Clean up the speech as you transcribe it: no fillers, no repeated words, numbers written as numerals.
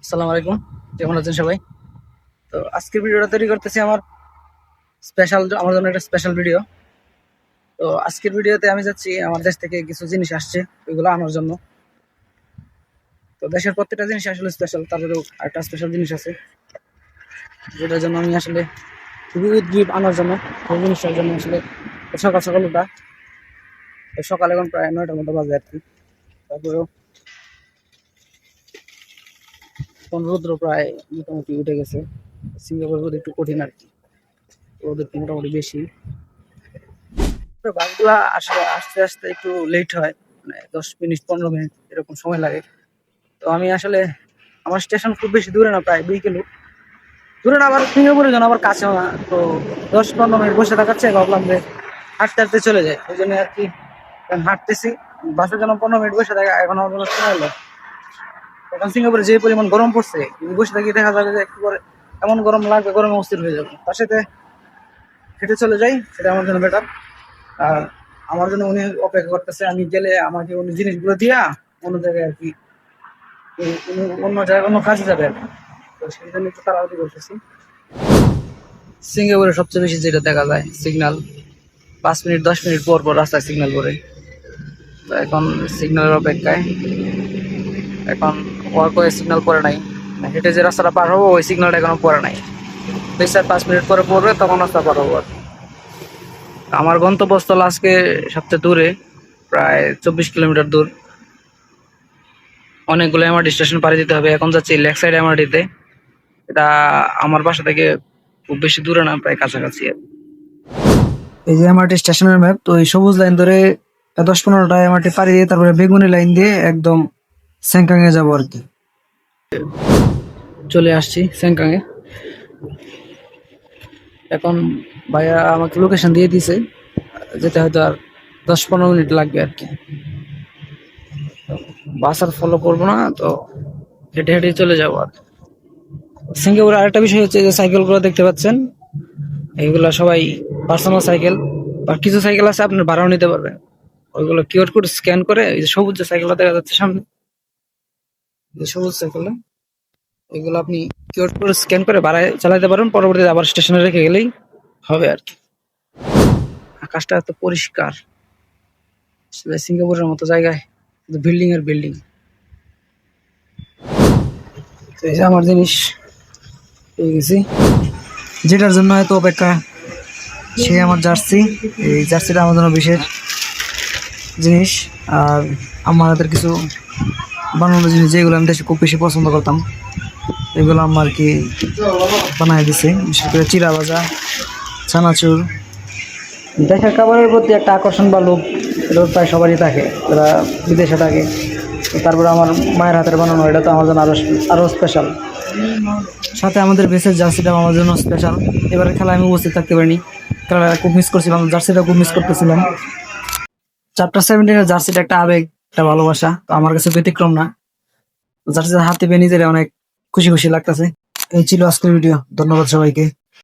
আসসালামু আলাইকুম। কেমন আছেন সবাই? তো আজকের ভিডিওটা তৈরি করতেছি আমার জন্য একটা স্পেশাল ভিডিও। তো আজকের ভিডিওতে আমি যাচ্ছি, আমার দেশ থেকে কিছু জিনিস আসছে, ওইগুলো আনার জন্য। তো দেশের প্রত্যেকটা জিনিস আসলে স্পেশাল, তারপরেও একটা স্পেশাল জিনিস আছে যেটার জন্য আমি আসলে খুবই উদ্গ্রীব আনার জন্য। সেই জিনিসটার জন্য আসলে সকাল সকাল ওটা, সকাল এখন প্রায় 9টার মতো বাজে আর কি। তারপরেও রৌদ্র প্রায় মোটামুটি উঠে গেছে। সিঙ্গাপুর রোদ একটু কঠিন আর কি, রোদ একটু মোটামুটি বেশি। তো বাসগুলা আসলে আস্তে আস্তে একটু লেট হয়, মানে 10 মিনিট 15 মিনিট এরকম সময় লাগে। তো আমি আসলে, আমার স্টেশন খুব বেশি দূরে না, প্রায় 2 কিলো দূরে না, আবার সিঙ্গাপুরের জন্য আবার কাছেও না। তো 10 15 মিনিট বসে থাকার চেয়ে ভাবলাম যে হাঁটতে হাঁটতে চলে যায়, ওই জন্য আর কি এখন হাঁটতেছি। বাসের জন্য 15 মিনিট বসে থাকে, এখন আমার জন্য সময় হলো। এখন সিঙ্গাপুরে যে পরিমাণ গরম পড়ছে, যদি বসে থাকি দেখা যাবে যে একটু পরে এমন গরম লাগবে, গরমে অস্থির হয়ে যাবে। তার সাথে হেঁটে চলে যাই, সেটা আমার জন্য বেটার। আর আমার জন্য উনি অপেক্ষা করতেছে, আমি গেলে আমাকে উনি জিনিসগুলো দিয়া অন্য জায়গায় আর কি, উনি অন্য জায়গায় অন্য কাজে যাবে আর কি। তো সেই জন্য একটু তাড়াতাড়ি করতেছি। সিঙ্গাপুরে সবচেয়ে বেশি যেটা দেখা যায় সিগন্যাল, 5 মিনিট 10 মিনিট পর পর রাস্তায় সিগন্যাল পড়ে। তো এখন সিগন্যালের অপেক্ষায়, এখন ওয়াক ওয়ে সিগন্যাল পড়ে নাই, হেঁটে যে রাস্তাটা পার হবো ওই সিগন্যালটা এখনো পড়ে নাই। 2 4 5 মিনিট পরে পড়বে, তখন রাস্তা পার হবো আর কি। আমার গন্তব্যস্থল আজকে সবচেয়ে দূরে, প্রায় 24 কিলোমিটার দূর। অনেকগুলো এমআরটি স্টেশন পাড়ি দিতে হবে। এখন যাচ্ছি লেক সাইড এমআরটিতে। এটা আমার বাসা থেকে খুব বেশি দূরে না, প্রায় কাছাকাছি। এই যে এমআরটি স্টেশনের ম্যাপ, তো এই সবুজ লাইন ধরে 10 15টা এমআরটি পাড়ি দিয়ে তারপরে বেগুনি লাইন দিয়ে একদম স্যাংকাং এ যাবো আর কি। চলে আসছি স্যাংকাং এ। এখন ভাইয়া আমাকে লোকেশন দিয়ে দিছে, যেতে হয়তো আর 10 15 মিনিট লাগবে আর কি। বাস আর ফলো করবো না, তো হেঁটে হেঁটে চলে যাবো আর। সিঙ্গাপুরে আরেকটা বিষয় হচ্ছে যে সাইকেল গুলো দেখতে পাচ্ছেন, এইগুলা সবাই পার্সোনাল সাইকেল। বা কিছু সাইকেল আছে আপনি ভাড়াও নিতে পারবেন। ওইগুলো কিউআর কোড স্ক্যান করে, এই যে সবুজ যে সাইকেলটা দেখা যাচ্ছে সামনে, যে সবুজ সাইকেলটা, এগুলো আপনি কিউআর কোড স্ক্যান করে ভাড়ায় চালাতে পারবেন, পরবর্তীতে আবার স্টেশনে রেখে গেলেই হবে আর কি। আকাশটা এত পরিষ্কার, আসলে সিঙ্গাপুরের মতো জায়গায় বিল্ডিং আর বিল্ডিং। এই যে আমার জিনিস পেয়ে গেছি, যেটার জন্য এত অপেক্ষা, সে আমার জার্সি। এই জার্সিটা আমার জন্য বিশেষ জিনিস। আর আমাদের কিছু বানানো জিনিস যেগুলো আমি দেশে খুব বেশি পছন্দ করতাম, এগুলো আমার আর কি বানায় দিছে। বিশেষ করে চিড়া ভাজা, চানাচুর। দেশের খাবারের প্রতি একটা আকর্ষণ বা লোভ, এটা প্রায় সবারই থাকে যারা বিদেশে থাকে। তো তারপরে আমার মায়ের হাতের বানানো, এটা তো আমার জন্য আরো স্পেশাল। সাথে আমাদের বেসের জার্সিটা আমার জন্য স্পেশাল। এবারে খেলায় আমি উপস্থিত থাকতে পারিনি, খেলাটা খুব মিস করছিলাম, জার্সিটা খুব মিস করতেছিলাম। চ্যাপ্টার 17-এর জার্সিটা একটা আবেগ, একটা ভালোবাসা, তো আমার কাছে ব্যতিক্রম না। জার্সিটা হাতে পেয়ে নিজের অনেক খুশি খুশি লাগতেছে। এই ছিল আজকের ভিডিও, ধন্যবাদ সবাইকে।